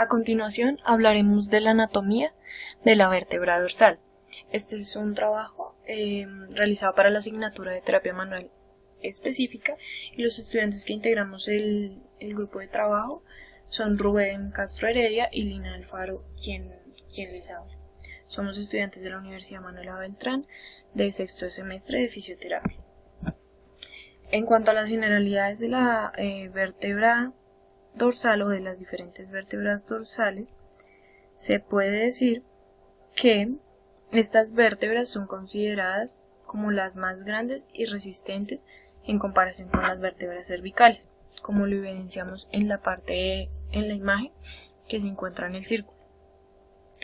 A continuación hablaremos de la anatomía de la vértebra dorsal. Este es un trabajo realizado para la asignatura de terapia manual específica y los estudiantes que integramos el grupo de trabajo son Rubén Castro Heredia y Lina Alfaro, quien les habla. Somos estudiantes de la Universidad Manuel A. Beltrán de sexto semestre de fisioterapia. En cuanto a las generalidades de la vértebra dorsal o de las diferentes vértebras dorsales, se puede decir que estas vértebras son consideradas como las más grandes y resistentes en comparación con las vértebras cervicales, como lo evidenciamos en la imagen que se encuentra en el círculo.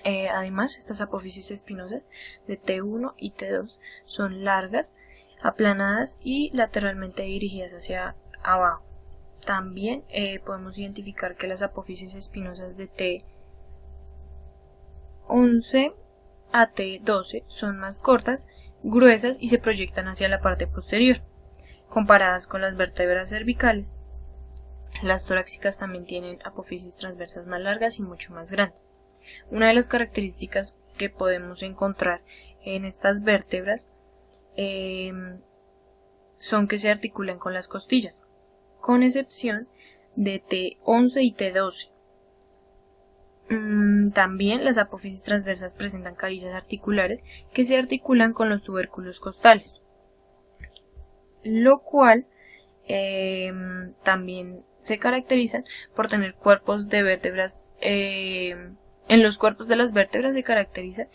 Además, estas apófisis espinosas de T1 y T2 son largas, aplanadas y lateralmente dirigidas hacia abajo. También podemos identificar que las apófisis espinosas de T11 a T12 son más cortas, gruesas y se proyectan hacia la parte posterior. Comparadas con las vértebras cervicales, las torácicas también tienen apófisis transversas más largas y mucho más grandes. Una de las características que podemos encontrar en estas vértebras son que se articulan con las costillas, con excepción de T11 y T12. También las apófisis transversas presentan carillas articulares que se articulan con los tubérculos costales, lo cual también se caracterizan por tener cuerpos de vértebras. En los cuerpos de las vértebras se caracterizan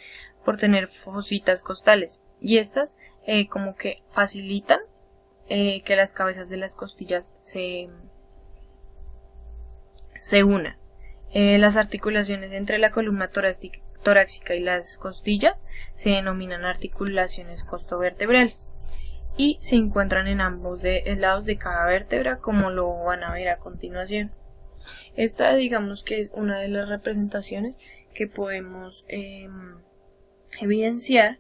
por tener fositas costales y estas como que facilitan que las cabezas de las costillas se unan. Las articulaciones entre la columna torácica y las costillas se denominan articulaciones costovertebrales y se encuentran en ambos lados de cada vértebra, como lo van a ver a continuación. Esta, digamos que es una de las representaciones que podemos evidenciar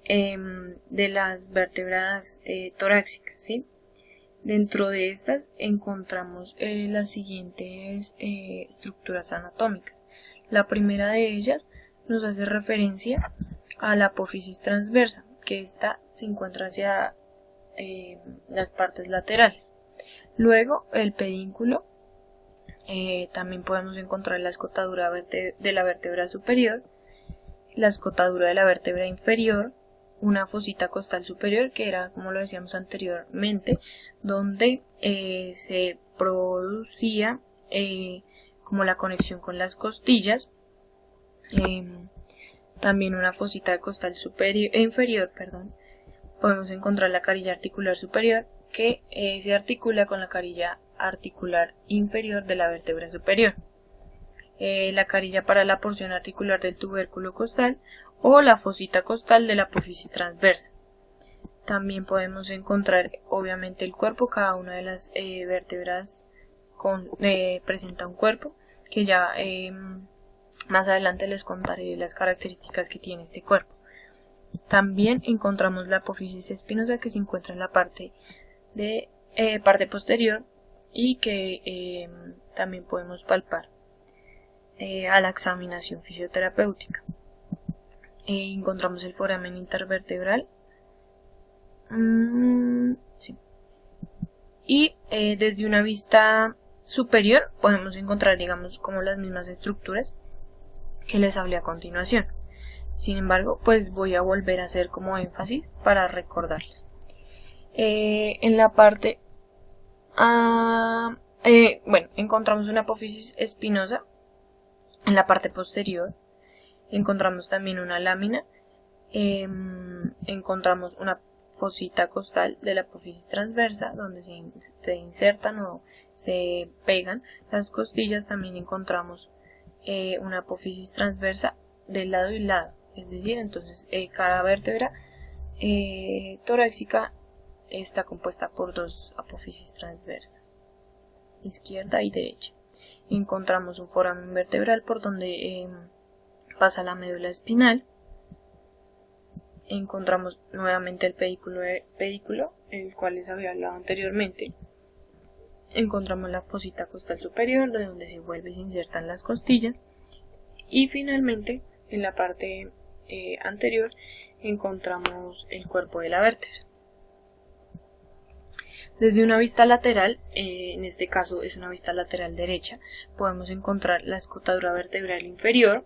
de las vértebras torácicas, ¿sí? Dentro de estas encontramos las siguientes estructuras anatómicas. La primera de ellas nos hace referencia a la apófisis transversa, que ésta se encuentra hacia las partes laterales. Luego el pedínculo, también podemos encontrar la escotadura de la vértebra superior, la escotadura de la vértebra inferior, una fosita costal superior, que era, como lo decíamos anteriormente, donde se producía como la conexión con las costillas. También una fosita costal inferior, podemos encontrar la carilla articular superior, que se articula con la carilla articular inferior de la vértebra superior. La carilla para la porción articular del tubérculo costal o la fosita costal de la apófisis transversa. También podemos encontrar obviamente el cuerpo. Cada una de las vértebras presenta un cuerpo, que ya más adelante les contaré las características que tiene este cuerpo. También encontramos la apófisis espinosa, que se encuentra en la parte posterior y que también podemos palpar a la examinación fisioterapéutica. Encontramos el foramen intervertebral sí. Y desde una vista superior podemos encontrar, digamos, como las mismas estructuras que les hablé a continuación. Sin embargo, pues voy a volver a hacer como énfasis para recordarles. En la parte encontramos una apófisis espinosa en la parte posterior. Encontramos también una lámina, encontramos una fosita costal de la apófisis transversa, donde se insertan o se pegan las costillas. También encontramos una apófisis transversa de lado y lado, es decir, entonces cada vértebra torácica está compuesta por dos apófisis transversas, izquierda y derecha. Encontramos un foramen vertebral por donde pasa la médula espinal. Encontramos nuevamente el pedículo, el cual les había hablado anteriormente. encontramos la fosita costal superior, de donde se vuelve y se insertan las costillas, y finalmente en la parte anterior encontramos el cuerpo de la vértebra. Desde una vista lateral, en este caso es una vista lateral derecha, podemos encontrar la escotadura vertebral inferior.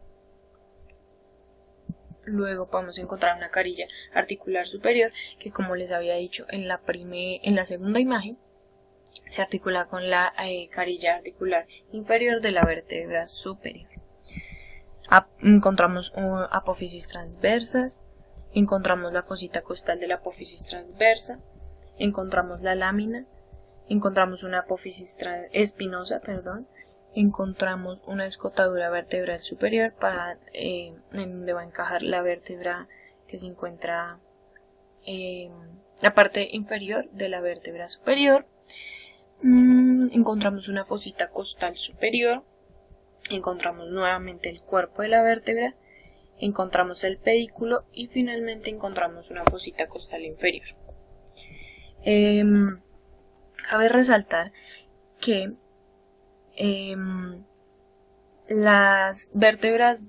Luego podemos encontrar una carilla articular superior que, como les había dicho en la segunda imagen, se articula con la carilla articular inferior de la vértebra superior. Encontramos apófisis transversas, encontramos la fosita costal de la apófisis transversa, encontramos la lámina, encontramos una apófisis espinosa, encontramos una escotadura vertebral superior en donde va a encajar la vértebra que se encuentra la parte inferior de la vértebra superior. Encontramos una fosita costal superior, encontramos nuevamente el cuerpo de la vértebra, encontramos el pedículo y finalmente encontramos una fosita costal inferior. Cabe resaltar que las vértebras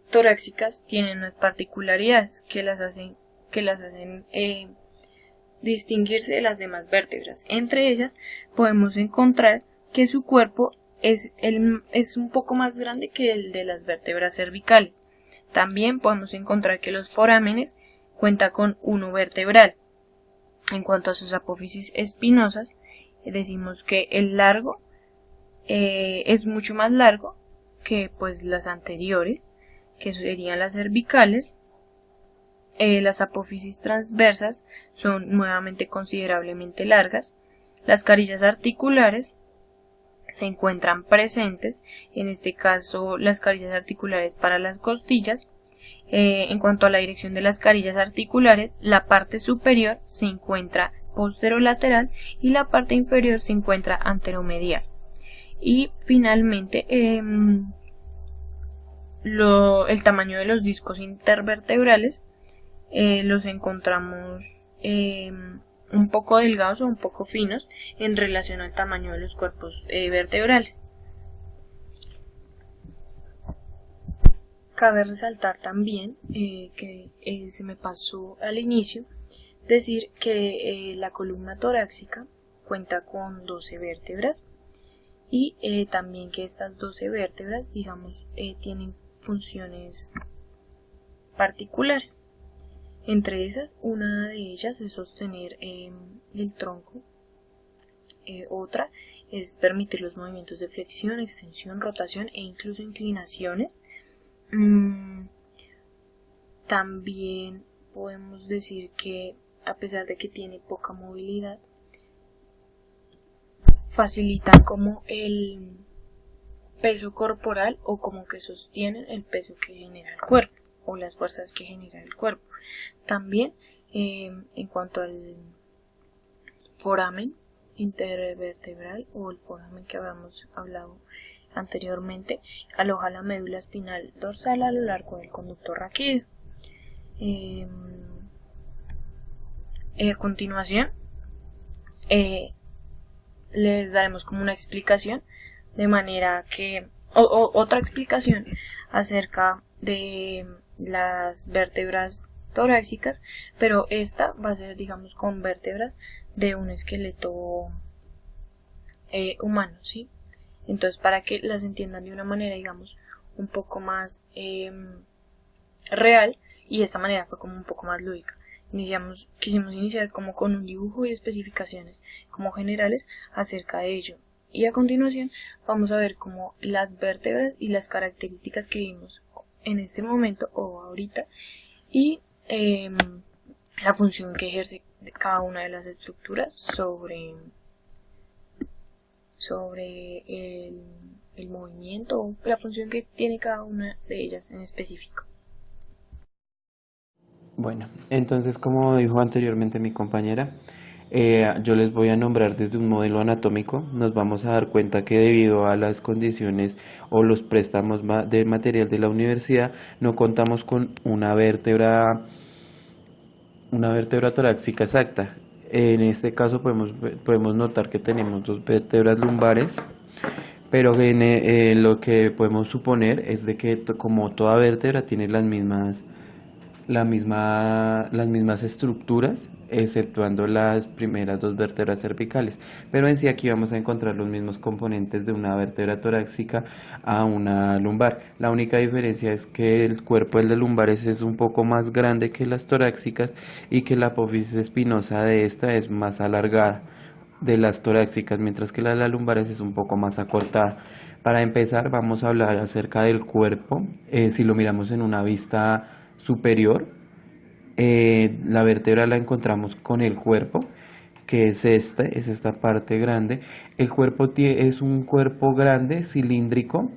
torácicas tienen unas particularidades que las hacen distinguirse de las demás vértebras. Entre ellas podemos encontrar que su cuerpo es un poco más grande que el de las vértebras cervicales. También podemos encontrar que los forámenes cuentan con uno vertebral. En cuanto a sus apófisis espinosas, decimos que el largo es mucho más largo que pues las anteriores, que serían las cervicales. Las apófisis transversas son nuevamente considerablemente largas. Las carillas articulares se encuentran presentes, en este caso las carillas articulares para las costillas. En cuanto a la dirección de las carillas articulares, la parte superior se encuentra posterolateral y la parte inferior se encuentra anteromedial. Y finalmente el tamaño de los discos intervertebrales los encontramos un poco delgados o un poco finos en relación al tamaño de los cuerpos vertebrales. Cabe resaltar también que se me pasó al inicio decir que la columna torácica cuenta con 12 vértebras y también que estas 12 vértebras, tienen funciones particulares. Entre esas, una de ellas es sostener el tronco, otra es permitir los movimientos de flexión, extensión, rotación e incluso inclinaciones. También podemos decir que, a pesar de que tiene poca movilidad, facilitan como el peso corporal o como que sostienen el peso que genera el cuerpo o las fuerzas que genera el cuerpo. También en cuanto al foramen intervertebral o el foramen que habíamos hablado anteriormente, aloja la médula espinal dorsal a lo largo del conducto raquídeo. A continuación les daremos como una explicación de manera que otra explicación acerca de las vértebras torácicas, pero esta va a ser con vértebras de un esqueleto humano, ¿sí? Entonces, para que las entiendan de una manera un poco más real, y de esta manera fue como un poco más lúdica. Quisimos iniciar como con un dibujo y especificaciones como generales acerca de ello. Y a continuación vamos a ver como las vértebras y las características que vimos en este momento o ahorita y la función que ejerce cada una de las estructuras sobre el movimiento o la función que tiene cada una de ellas en específico. Bueno, entonces como dijo anteriormente mi compañera, yo les voy a nombrar desde un modelo anatómico. Nos vamos a dar cuenta que debido a las condiciones o los préstamos de material de la universidad no contamos con una vértebra torácica exacta. En este caso podemos notar que tenemos dos vértebras lumbares, pero lo que podemos suponer es de que como toda vértebra tiene las mismas estructuras, exceptuando las primeras dos vértebras cervicales. Pero en sí aquí vamos a encontrar los mismos componentes de una vértebra torácica a una lumbar. La única diferencia es que el cuerpo de lumbares es un poco más grande que las torácicas y que la apófisis espinosa de esta es más alargada de las torácicas, mientras que la de las lumbares es un poco más acortada. Para empezar, vamos a hablar acerca del cuerpo. Si lo miramos en una vista superior, la vértebra la encontramos con el cuerpo, que es esta parte grande. El cuerpo es un cuerpo grande, cilíndrico.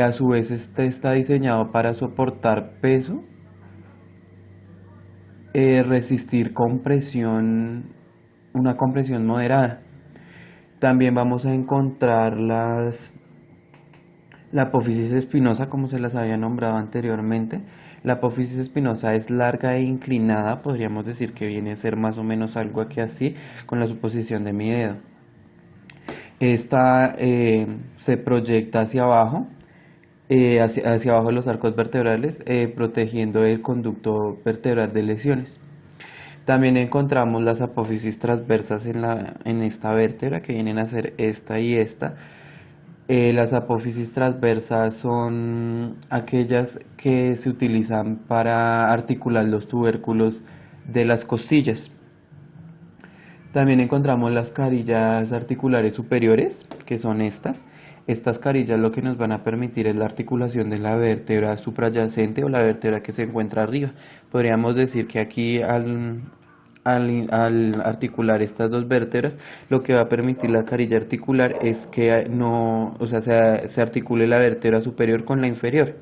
A su vez este está diseñado para soportar peso, resistir compresión, una compresión moderada. También vamos a encontrar la apófisis espinosa, como se las había nombrado anteriormente. La apófisis espinosa es larga e inclinada, podríamos decir que viene a ser más o menos algo aquí así, con la suposición de mi dedo. Esta se proyecta hacia abajo, hacia abajo de los arcos vertebrales, protegiendo el conducto vertebral de lesiones. También encontramos las apófisis transversas en esta vértebra, que vienen a ser esta y esta. Las apófisis transversas son aquellas que se utilizan para articular los tubérculos de las costillas. También encontramos las carillas articulares superiores, que son estas. Estas carillas lo que nos van a permitir es la articulación de la vértebra suprayacente o la vértebra que se encuentra arriba. Podríamos decir que aquí al articular estas dos vértebras, lo que va a permitir la carilla articular es que no, o sea, se articule la vértebra superior con la inferior.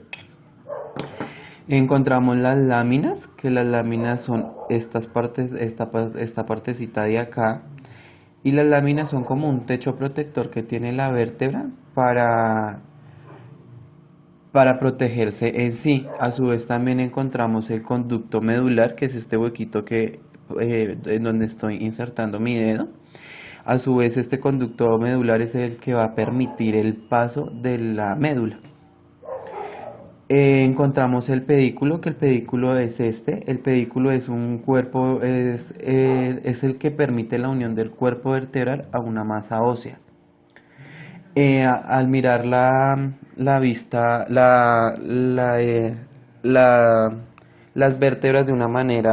Encontramos las láminas, que las láminas son estas partes, esta partecita de acá, y las láminas son como un techo protector que tiene la vértebra para protegerse en sí. A su vez también encontramos el conducto medular, que es este huequito en donde estoy insertando mi dedo. A su vez este conducto medular es el que va a permitir el paso de la médula. Encontramos el pedículo, que el pedículo es el pedículo es un cuerpo, es el que permite la unión del cuerpo vertebral a una masa ósea. Al mirar la vista, las vértebras de una manera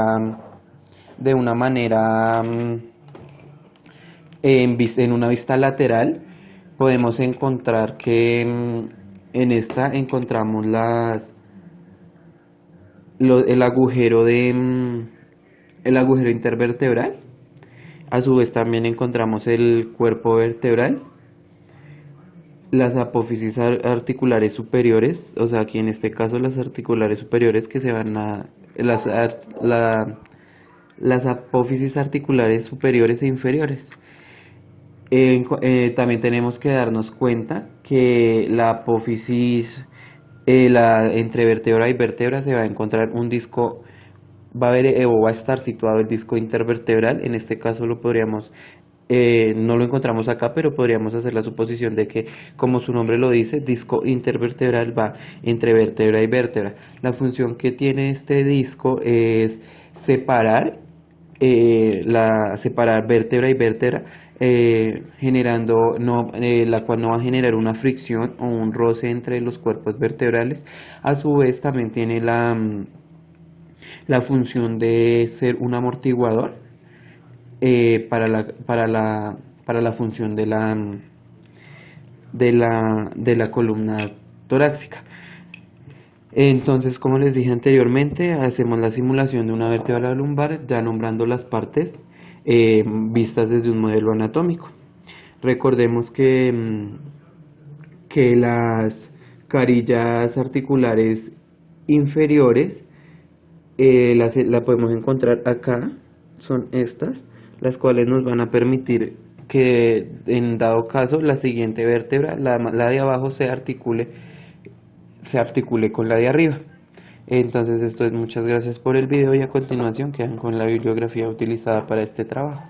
en una vista lateral, podemos encontrar que en esta encontramos el agujero el agujero intervertebral. A su vez también encontramos el cuerpo vertebral, las apófisis articulares superiores, o sea, aquí en este caso las articulares superiores que se van a las apófisis articulares superiores e inferiores. También tenemos que darnos cuenta que la apófisis, entre vértebra y vértebra se va a encontrar un disco, va a haber o va a estar situado el disco intervertebral. En este caso no lo encontramos acá, pero podríamos hacer la suposición de que, como su nombre lo dice, disco intervertebral va entre vértebra y vértebra. La función que tiene este disco es separar vértebra y vértebra, la cual no va a generar una fricción o un roce entre los cuerpos vertebrales. A su vez también tiene la función de ser un amortiguador para la función de la columna torácica. Entonces, como les dije anteriormente, hacemos la simulación de una vértebra lumbar, ya nombrando las partes vistas desde un modelo anatómico. Recordemos que las carillas articulares inferiores la podemos encontrar acá, son estas, las cuales nos van a permitir que en dado caso la siguiente vértebra, la de abajo, se articule con la de arriba. Entonces esto es, muchas gracias por el video y a continuación quedan con la bibliografía utilizada para este trabajo.